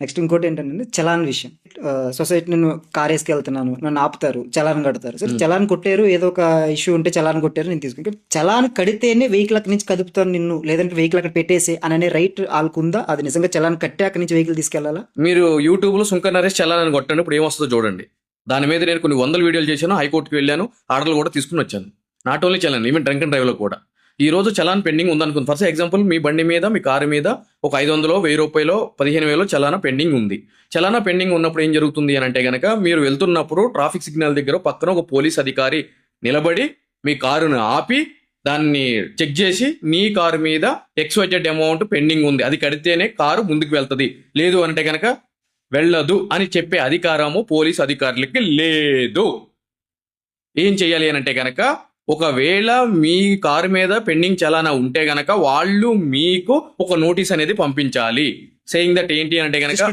Next ఇంకోటి ఏంటంటే చలాన్ విషయం. సొసైటీ నేను కార్ వేసుకెళ్తున్నాను, నన్ను ఆపుతారు, చలాన్ కడతారు. సరే చలాన్ కొట్టారు, ఏదో ఒక ఇష్యూ ఉంటే చలాన్ కొట్టారు, నేను తీసుకుంటే చలాన్ కడితేనే వెహికల్ అక్కడి నుంచి కదుపుతాను నిన్ను, లేదంటే వెహికల్ అక్కడ పెట్టేసి అనే రైట్ వాళ్ళకు ఉందా? అది నిజంగా చలాన్ కట్టే అక్కడి నుంచి వెహికల్ తీసుకెళ్లాలా? మీరు యూట్యూబ్లో సుంకర్ నరేష్ చలాన్ అని కొట్టండి, ఇప్పుడు ఏమొస్తుందో చూడండి. దాని మీద నేను కొన్ని వందల వీడియోలు చేశాను, హైకోర్టుకి వెళ్ళాను, ఆర్డర్లు కూడా తీసుకుని వచ్చాను. Not only challan, even drunk and డ్రైవ్లో కూడా. ఈ రోజు చలాన్ పెండింగ్ ఉందనుకుంది. ఫర్ ఎగ్జాంపుల్, మీ బండి మీద, మీ కారు మీద ఒక 500, 1000 రూపాయలు, 15,000 చలానా పెండింగ్ ఉంది. చలానా పెండింగ్ ఉన్నప్పుడు ఏం జరుగుతుంది అని అంటే గనక, మీరు వెళ్తున్నప్పుడు ట్రాఫిక్ సిగ్నల్ దగ్గర పక్కన ఒక పోలీస్ అధికారి నిలబడి మీ కారును ఆపి దాన్ని చెక్ చేసి, నీ కారు మీద XYZ అమౌంట్ పెండింగ్ ఉంది, అది కడితేనే కారు ముందుకు వెళ్తుంది, లేదు అంటే గనక వెళ్ళదు అని చెప్పే అధికారము పోలీస్ అధికారులకి లేదు. ఏం చెయ్యాలి అని అంటే గనక, ఒకవేళ మీ కారు మీద పెండింగ్ చలానా ఉంటే గనక వాళ్ళు మీకు ఒక నోటీస్ అనేది పంపించాలి. సేయింగ్ దట్ ఏంటి అంటే గనక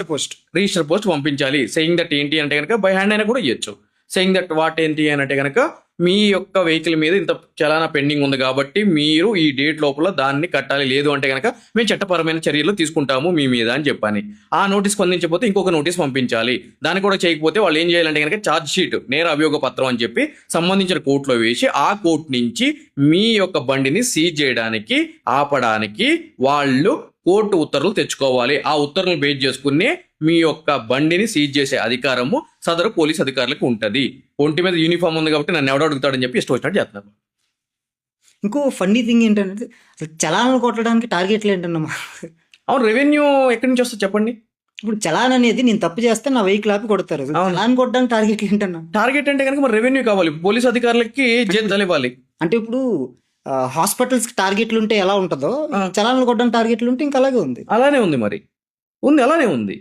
రిజిస్టర్ పోస్ట్ పంపించాలి. సేయింగ్ దట్ ఏంటి అంటే గనక బై హ్యాండ్ అయినా కూడా ఇవ్వచ్చు. సేయింగ్ దట్ వాట్ ఏంటి అని అంటే గనక, మీ యొక్క వెహికల్ మీద ఇంత చలానా పెండింగ్ ఉంది కాబట్టి మీరు ఈ డేట్ లోపల దాన్ని కట్టాలి, లేదు అంటే గనక మేము చట్టపరమైన చర్యలు తీసుకుంటాము మీ మీద అని చెప్పని. ఆ నోటీస్ స్పందించకపోతే ఇంకొక నోటీస్ పంపించాలి. దాన్ని కూడా చేయకపోతే వాళ్ళు ఏం చేయాలంటే గనక ఛార్జ్ షీట్, నేర అభియోగ పత్రం అని చెప్పి సంబంధించిన కోర్టులో వేసి, ఆ కోర్టు నుంచి మీ యొక్క బండిని సీజ్ చేయడానికి, ఆపడానికి వాళ్ళు కోర్టు ఉత్తర్వులు తెచ్చుకోవాలి. ఆ ఉత్తర్వులు బేస్ చేసుకుని మీ యొక్క బండిని సీజ్ చేసే అధికారము సదరు పోలీస్ అధికారులకు ఉంటది. ఒంటి మీద యూనిఫామ్ ఉంది కాబట్టి నన్ను ఎవడో అడుగుతాడని చెప్పి ఇష్టం వచ్చినట్టు చేస్తున్నారు. ఇంకో ఫన్నీ థింగ్ ఏంటంటే, అసలు చలాన్లు కొట్టడానికి టార్గెట్లు ఏంటన్నమా? అవును, రెవెన్యూ ఎక్కడి నుంచి వస్తుంది చెప్పండి. ఇప్పుడు చలాన్ అనేది నేను తప్పు చేస్తే నా వెహికల్ ఆపి కొడతారు. చలాన్ కొట్టడానికి టార్గెట్లు ఏంటన్నా? టార్గెట్ అంటే కనుక మరి రెవెన్యూ కావాలి, పోలీస్ అధికారులకి జీతాలు ఇవ్వాలి. అంటే ఇప్పుడు హాస్పిటల్స్ కి టార్గెట్లు ఉంటే ఎలా ఉంటుందో, చలాన్లు కొట్టడానికి టార్గెట్లు ఉంటే ఇంకా అలాగే ఉంది. అలానే ఉంది, మరి ఉంది, అలానే ఉంది.